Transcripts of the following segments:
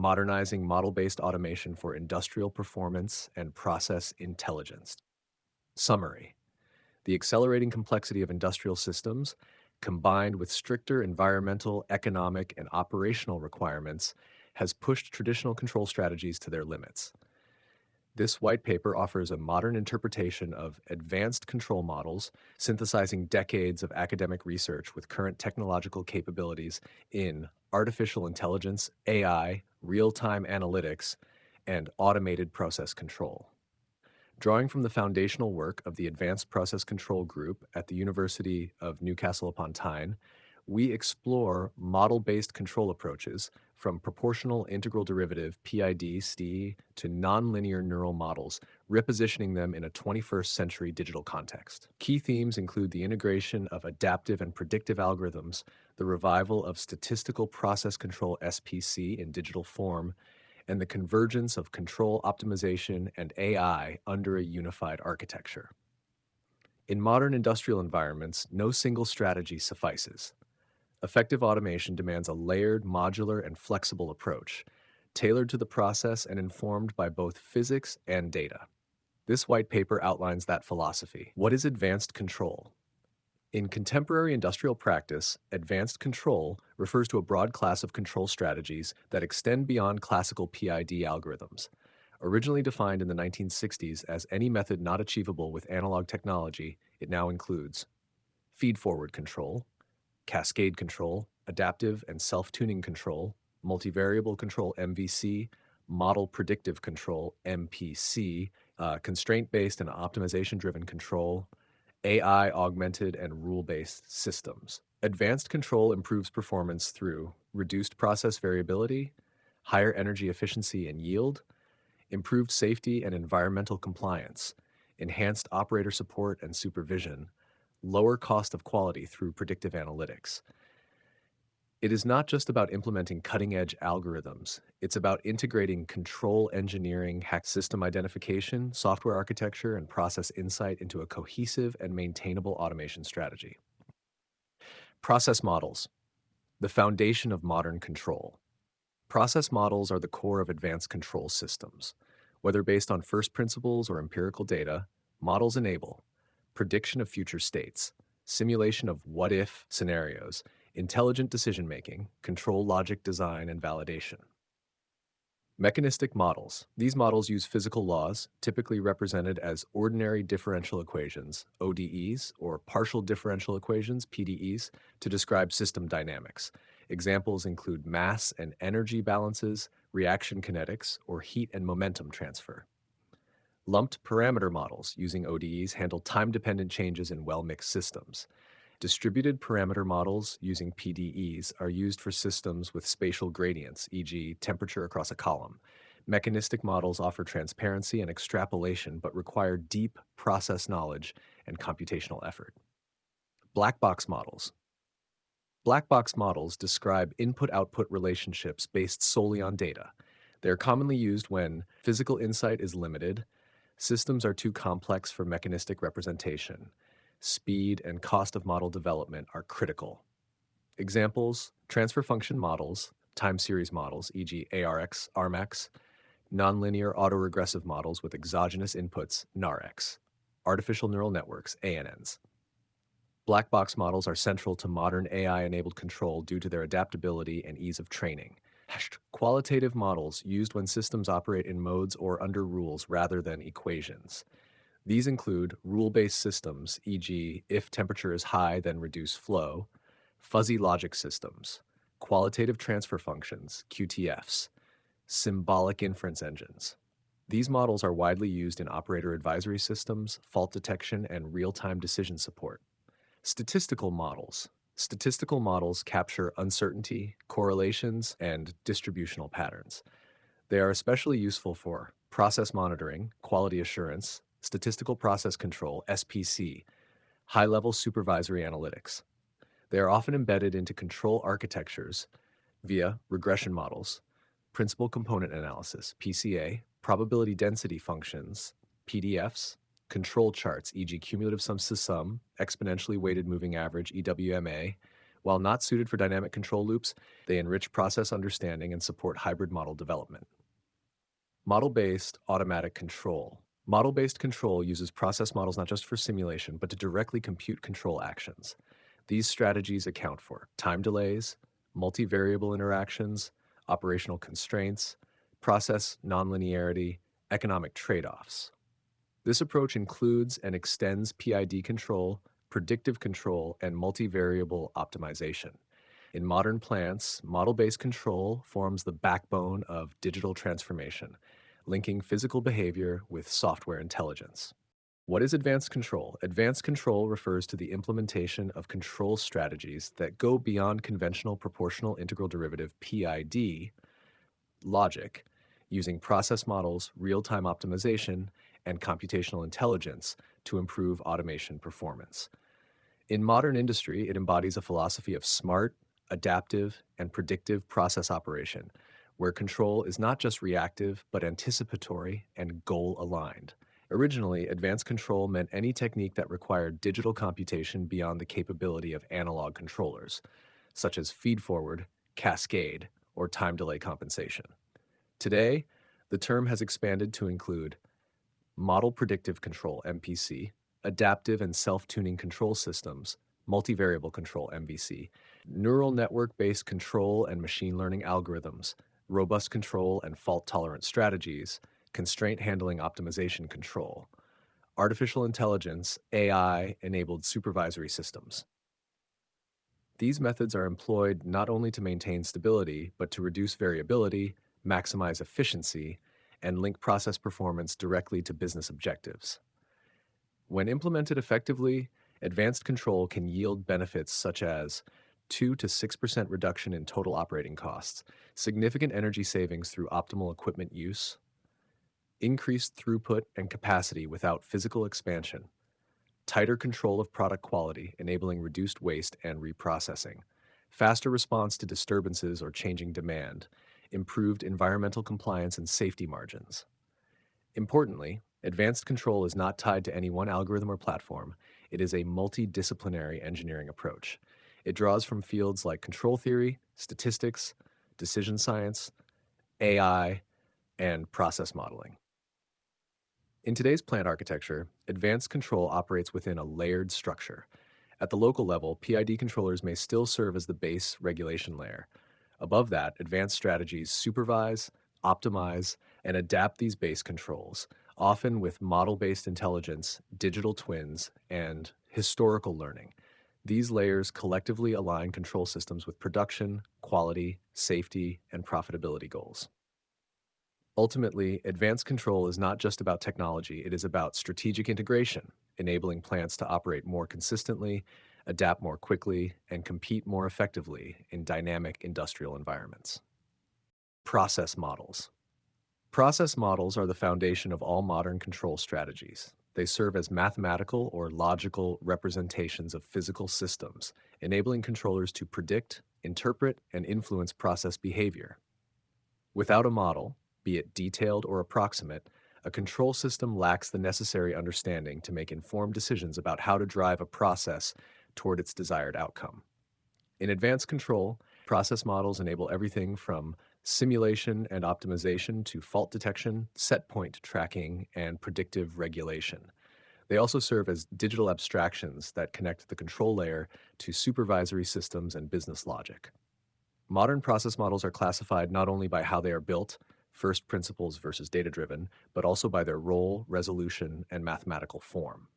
modernizing model-based automation for industrial performance and process intelligence. Summary: the accelerating complexity of industrial systems, combined with stricter environmental, economic, and operational requirements, has pushed traditional control strategies to their limits. This white paper offers a modern interpretation of advanced control models, synthesizing decades of academic research with current technological capabilities in artificial intelligence, AI, real-time analytics, and automated process control. Drawing from the foundational work of the Advanced Process Control Group at the University of Newcastle upon Tyne, we explore model-based control approaches from proportional integral derivative PID/STI to nonlinear neural models, repositioning them in a 21st century digital context. Key themes include the integration of adaptive and predictive algorithms, the revival of statistical process control (SPC) in digital form, and the convergence of control optimization and AI under a unified architecture. In modern industrial environments, no single strategy suffices. Effective automation demands a layered, modular, and flexible approach, tailored to the process and informed by both physics and data. This white paper outlines that philosophy. What is advanced control? In contemporary industrial practice, advanced control refers to a broad class of control strategies that extend beyond classical PID algorithms. Originally defined in the 1960s as any method not achievable with analog technology, it now includes feedforward control, cascade control, adaptive and self-tuning control, multivariable control (MVC), model predictive control (MPC), constraint-based and optimization-driven control, AI augmented and rule-based systems. Advanced control improves performance through reduced process variability, higher energy efficiency and yield, improved safety and environmental compliance, enhanced operator support and supervision, lower cost of quality through predictive analytics. It is not just about implementing cutting-edge algorithms. It's about integrating control engineering, hack system identification, software architecture, and process insight into a cohesive and maintainable automation strategy. Process models, the foundation of modern control. Process models are the core of advanced control systems. Whether based on first principles or empirical data, models enable prediction of future states, simulation of what-if scenarios, intelligent decision-making, control logic design, and validation. Mechanistic models. These models use physical laws, typically represented as ordinary differential equations, ODEs, or partial differential equations, PDEs, to describe system dynamics. Examples include mass and energy balances, reaction kinetics, or heat and momentum transfer. Lumped parameter models using ODEs handle time-dependent changes in well-mixed systems. Distributed parameter models using PDEs are used for systems with spatial gradients, e.g., temperature across a column. Mechanistic models offer transparency and extrapolation but require deep process knowledge and computational effort. Black box models. Black box models describe input-output relationships based solely on data. They are commonly used when physical insight is limited, systems are too complex for mechanistic representation, speed and cost of model development are critical. Examples: transfer function models, time series models, e.g. ARX, ARMAX, nonlinear autoregressive models with exogenous inputs, NARX, artificial neural networks, ANNs. Black box models are central to modern AI-enabled control due to their adaptability and ease of training. Qualitative models used when systems operate in modes or under rules rather than equations. These include rule-based systems, e.g., if temperature is high, then reduce flow, fuzzy logic systems, qualitative transfer functions, QTFs, symbolic inference engines. These models are widely used in operator advisory systems, fault detection, and real-time decision support. Statistical models. Statistical models capture uncertainty, correlations, and distributional patterns. They are especially useful for process monitoring, quality assurance, statistical process control, SPC, high-level supervisory analytics. They are often embedded into control architectures via regression models, principal component analysis, PCA, probability density functions, PDFs, control charts, e.g. cumulative sum to sum, exponentially weighted moving average, EWMA, While not suited for dynamic control loops, they enrich process understanding and support hybrid model development. Model-based automatic control. Model-based control uses process models not just for simulation, but to directly compute control actions. These strategies account for time delays, multivariable interactions, operational constraints, process nonlinearity, economic trade-offs. This approach includes and extends PID control, predictive control, and multivariable optimization. In modern plants, model-based control forms the backbone of digital transformation, linking physical behavior with software intelligence. What is advanced control? Advanced control refers to the implementation of control strategies that go beyond conventional proportional integral derivative PID logic, using process models, real-time optimization, and computational intelligence to improve automation performance. In modern industry, it embodies a philosophy of smart, adaptive, and predictive process operation, where control is not just reactive, but anticipatory and goal-aligned. Originally, advanced control meant any technique that required digital computation beyond the capability of analog controllers, such as feedforward, cascade, or time delay compensation. Today, the term has expanded to include model predictive control, MPC, adaptive and self-tuning control systems, multivariable control, MVC, neural network-based control and machine learning algorithms, robust control and fault-tolerant strategies, constraint handling optimization control, artificial intelligence, AI-enabled supervisory systems. These methods are employed not only to maintain stability, but to reduce variability, maximize efficiency, and link process performance directly to business objectives. When implemented effectively, advanced control can yield benefits such as 2 to 6% reduction in total operating costs, significant energy savings through optimal equipment use, increased throughput and capacity without physical expansion, tighter control of product quality, enabling reduced waste and reprocessing, faster response to disturbances or changing demand, improved environmental compliance and safety margins. Importantly, advanced control is not tied to any one algorithm or platform. It is a multidisciplinary engineering approach. It draws from fields like control theory, statistics, decision science, AI, and process modeling. In today's plant architecture, advanced control operates within a layered structure. At the local level, PID controllers may still serve as the base regulation layer. Above that, advanced strategies supervise, optimize, and adapt these base controls, often with model-based intelligence, digital twins, and historical learning. These layers collectively align control systems with production, quality, safety, and profitability goals. Ultimately, advanced control is not just about technology, it is about strategic integration, enabling plants to operate more consistently, adapt more quickly, and compete more effectively in dynamic industrial environments. Process models. Process models are the foundation of all modern control strategies. They serve as mathematical or logical representations of physical systems, enabling controllers to predict, interpret, and influence process behavior. Without a model, be it detailed or approximate, a control system lacks the necessary understanding to make informed decisions about how to drive a process toward its desired outcome. In advanced control, process models enable everything from simulation and optimization to fault detection, set point tracking, and predictive regulation. They also serve as digital abstractions that connect the control layer to supervisory systems and business logic. Modern process models are classified not only by how they are built, first principles versus data-driven, but also by their role, resolution, and mathematical form.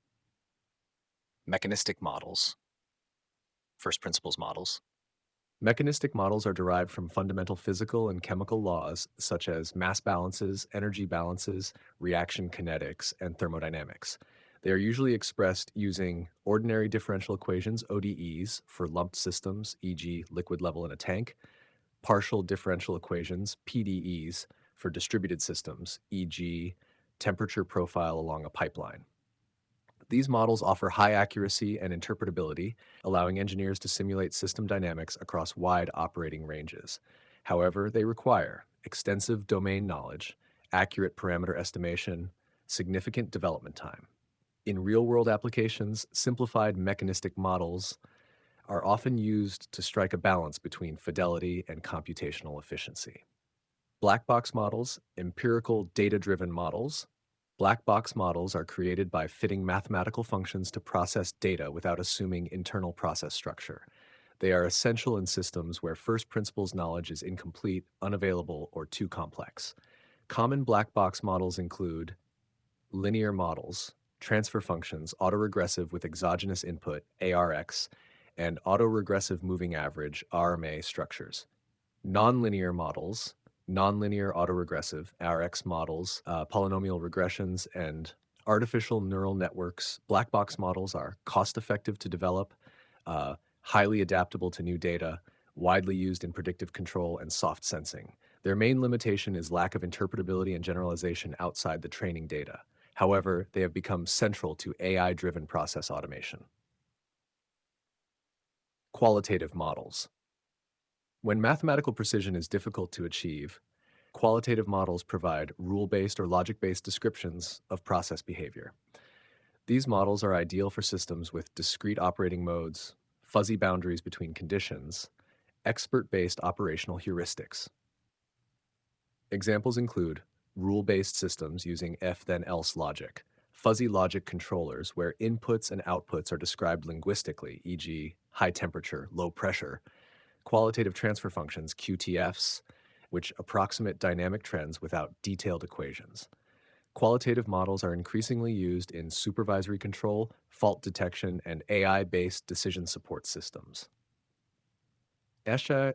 Mechanistic models. First principles models. Mechanistic models are derived from fundamental physical and chemical laws such as mass balances, energy balances, reaction kinetics, and thermodynamics. They are usually expressed using ordinary differential equations, ODEs, for lumped systems, e.g. liquid level in a tank, partial differential equations, PDEs, for distributed systems, e.g. temperature profile along a pipeline. These models offer high accuracy and interpretability, allowing engineers to simulate system dynamics across wide operating ranges. However, they require extensive domain knowledge, accurate parameter estimation, significant development time. In real-world applications, simplified mechanistic models are often used to strike a balance between fidelity and computational efficiency. Black box models, empirical data-driven models. Black box models are created by fitting mathematical functions to process data without assuming internal process structure. They are essential in systems where first principles knowledge is incomplete, unavailable, or too complex. Common black box models include linear models, transfer functions, autoregressive with exogenous input, ARX, and autoregressive moving average, RMA structures. Nonlinear models, nonlinear autoregressive, RX models, polynomial regressions, and artificial neural networks. Black box models are cost-effective to develop, uh, highly adaptable to new data, widely used in predictive control and soft sensing. Their main limitation is lack of interpretability and generalization outside the training data. However, they have become central to AI-driven process automation. Qualitative models. When mathematical precision is difficult to achieve, qualitative models provide rule-based or logic-based descriptions of process behavior. These models are ideal for systems with discrete operating modes, fuzzy boundaries between conditions, expert-based operational heuristics. Examples include rule-based systems using if-then-else logic, fuzzy logic controllers where inputs and outputs are described linguistically, e.g., high temperature, low pressure, qualitative transfer functions, QTFs, which approximate dynamic trends without detailed equations. Qualitative models are increasingly used in supervisory control, fault detection, and AI-based decision support systems.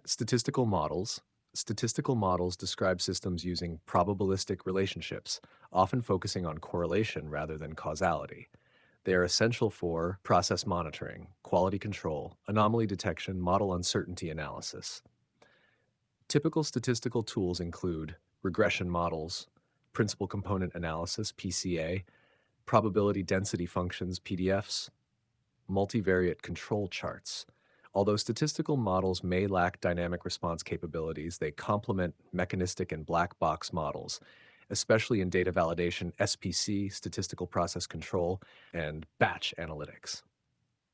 Statistical models. Statistical models describe systems using probabilistic relationships, often focusing on correlation rather than causality. They are essential for process monitoring, quality control, anomaly detection, model uncertainty analysis. Typical statistical tools include regression models, principal component analysis, PCA, probability density functions, PDFs, multivariate control charts. Although statistical models may lack dynamic response capabilities, they complement mechanistic and black box models, especially in data validation, SPC, statistical process control, and batch analytics.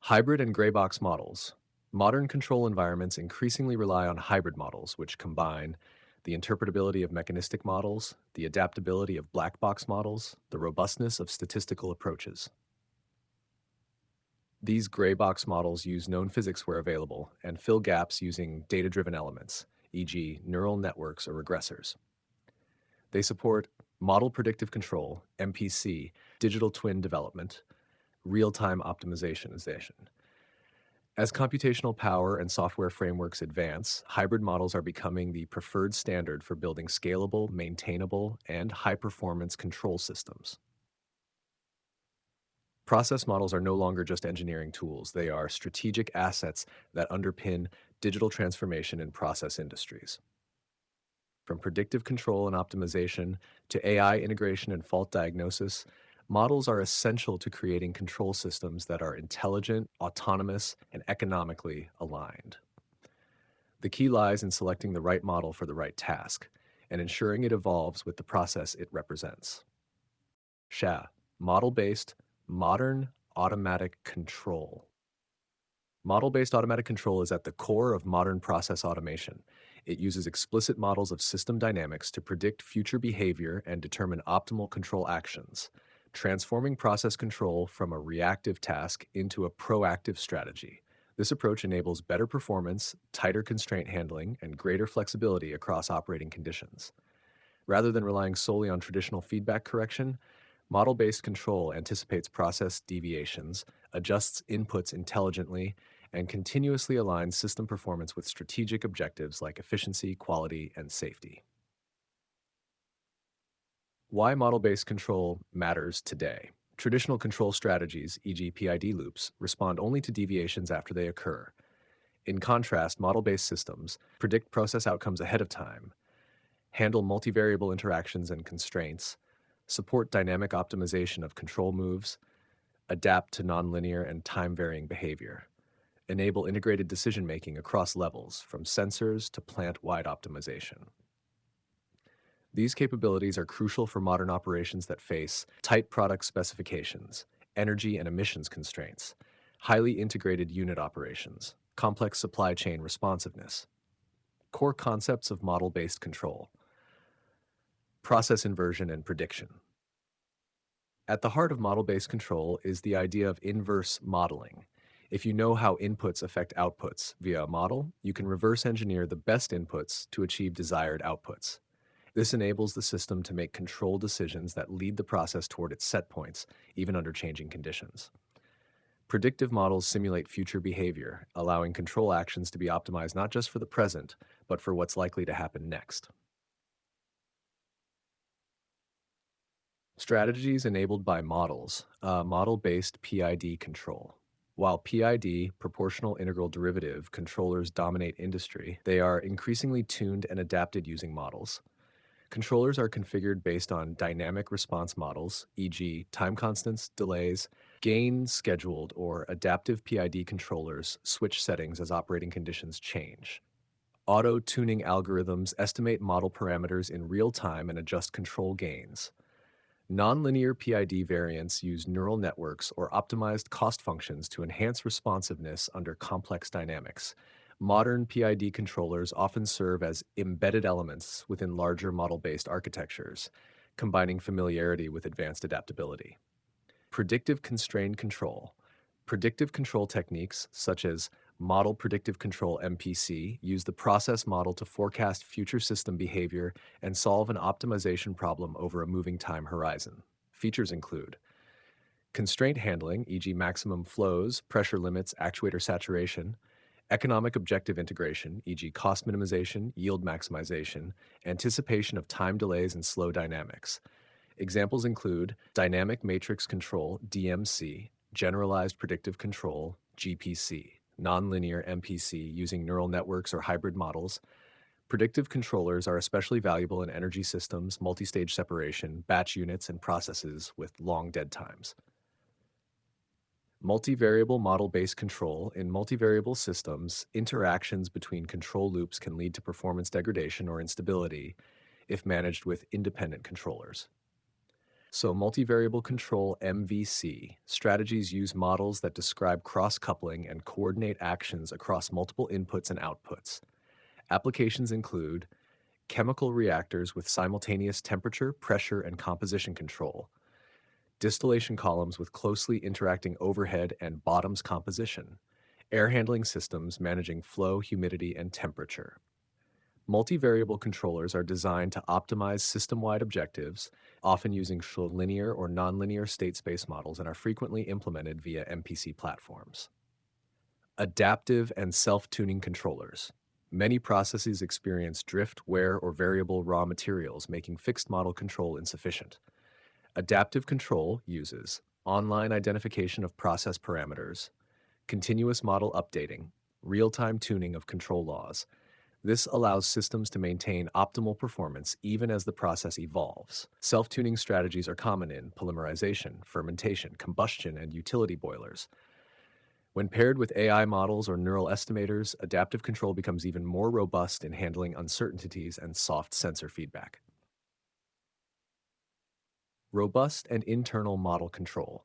Hybrid and gray box models. Modern control environments increasingly rely on hybrid models, which combine the interpretability of mechanistic models, the adaptability of black box models, the robustness of statistical approaches. These gray box models use known physics where available and fill gaps using data-driven elements, e.g., neural networks or regressors. They support model predictive control, MPC, digital twin development, real-time optimization. As computational power and software frameworks advance, hybrid models are becoming the preferred standard for building scalable, maintainable, and high-performance control systems. Process models are no longer just engineering tools. They are strategic assets that underpin digital transformation in process industries. From predictive control and optimization to AI integration and fault diagnosis, models are essential to creating control systems that are intelligent, autonomous, and economically aligned. The key lies in selecting the right model for the right task and ensuring it evolves with the process it represents. Model-based, modern, automatic control. Model-based automatic control is at the core of modern process automation. It uses explicit models of system dynamics to predict future behavior and determine optimal control actions, transforming process control from a reactive task into a proactive strategy. This approach enables better performance, tighter constraint handling, and greater flexibility across operating conditions. Rather than relying solely on traditional feedback correction, model-based control anticipates process deviations, adjusts inputs intelligently, and continuously aligns system performance with strategic objectives like efficiency, quality, and safety. Why model-based control matters today. Traditional control strategies, e.g. PID loops, respond only to deviations after they occur. In contrast, model-based systems predict process outcomes ahead of time, handle multivariable interactions and constraints, support dynamic optimization of control moves, adapt to nonlinear and time-varying behavior, enable integrated decision-making across levels, from sensors to plant-wide optimization. These capabilities are crucial for modern operations that face tight product specifications, energy and emissions constraints, highly integrated unit operations, complex supply chain responsiveness. Core concepts of model-based control, process inversion and prediction. At the heart of model-based control is the idea of inverse modeling. If you know how inputs affect outputs via a model, you can reverse engineer the best inputs to achieve desired outputs. This enables the system to make control decisions that lead the process toward its set points, even under changing conditions. Predictive models simulate future behavior, allowing control actions to be optimized not just for the present, but for what's likely to happen next. Strategies enabled by models, model-based PID control. While PID, proportional integral derivative, controllers dominate industry, they are increasingly tuned and adapted using models. Controllers are configured based on dynamic response models, e.g., time constants, delays, gain scheduled or adaptive PID controllers switch settings as operating conditions change. Auto-tuning algorithms estimate model parameters in real time and adjust control gains. Nonlinear PID variants use neural networks or optimized cost functions to enhance responsiveness under complex dynamics. Modern PID controllers often serve as embedded elements within larger model-based architectures, combining familiarity with advanced adaptability. Predictive constraint control. Predictive control techniques, such as Model Predictive Control MPC, use the process model to forecast future system behavior and solve an optimization problem over a moving time horizon. Features include constraint handling, e.g., maximum flows, pressure limits, actuator saturation, economic objective integration, e.g., cost minimization, yield maximization, anticipation of time delays and slow dynamics. Examples include dynamic matrix control, DMC, generalized predictive control, GPC, nonlinear MPC using neural networks or hybrid models. Predictive controllers are especially valuable in energy systems, multi-stage separation, batch units, and processes with long dead times. Multivariable model-based control. In multivariable systems, interactions between control loops can lead to performance degradation or instability if managed with independent controllers. So, multivariable control MVC strategies use models that describe cross-coupling and coordinate actions across multiple inputs and outputs. Applications include chemical reactors with simultaneous temperature, pressure, and composition control, distillation columns with closely interacting overhead and bottoms composition, air handling systems managing flow, humidity, and temperature. Multivariable controllers are designed to optimize system-wide objectives, often using linear or nonlinear state space models, and are frequently implemented via MPC platforms. Adaptive and self-tuning controllers. Many processes experience drift, wear, or variable raw materials, making fixed model control insufficient. Adaptive control uses online identification of process parameters, continuous model updating, real-time tuning of control laws. This allows systems to maintain optimal performance even as the process evolves. Self-tuning strategies are common in polymerization, fermentation, combustion, and utility boilers. When paired with AI models or neural estimators, adaptive control becomes even more robust in handling uncertainties and soft sensor feedback. Robust and internal model control.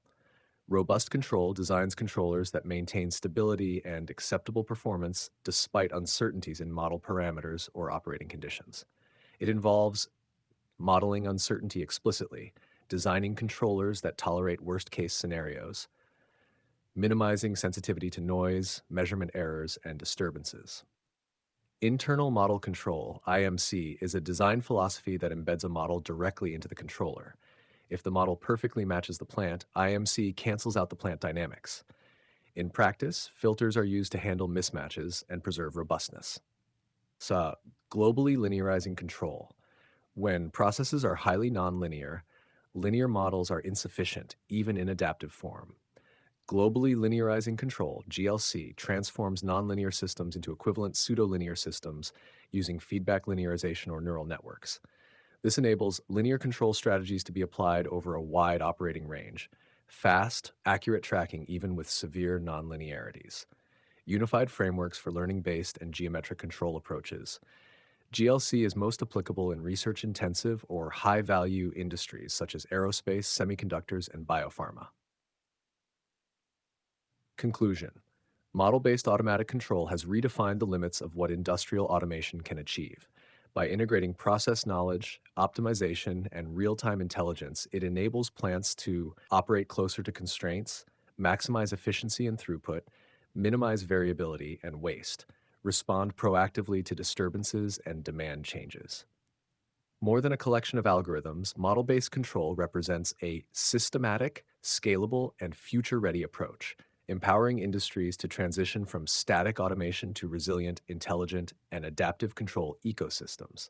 Robust control designs controllers that maintain stability and acceptable performance despite uncertainties in model parameters or operating conditions. It involves modeling uncertainty explicitly, designing controllers that tolerate worst-case scenarios, minimizing sensitivity to noise, measurement errors, and disturbances. Internal model control, IMC, is a design philosophy that embeds a model directly into the controller. If the model perfectly matches the plant, IMC cancels out the plant dynamics. In practice, filters are used to handle mismatches and preserve robustness. So, globally linearizing control. When processes are highly nonlinear, linear models are insufficient, even in adaptive form. Globally linearizing control, GLC, transforms nonlinear systems into equivalent pseudo-linear systems using feedback linearization or neural networks. This enables linear control strategies to be applied over a wide operating range, fast, accurate tracking even with severe nonlinearities. Unified frameworks for learning-based and geometric control approaches. GLC is most applicable in research-intensive or high-value industries such as aerospace, semiconductors, and biopharma. Conclusion. Model-based automatic control has redefined the limits of what industrial automation can achieve. By integrating process knowledge, optimization, and real-time intelligence, it enables plants to operate closer to constraints, maximize efficiency and throughput, minimize variability and waste, respond proactively to disturbances and demand changes. More than a collection of algorithms, model based control represents a systematic, scalable, and future ready approach, empowering industries to transition from static automation to resilient, intelligent, and adaptive control ecosystems.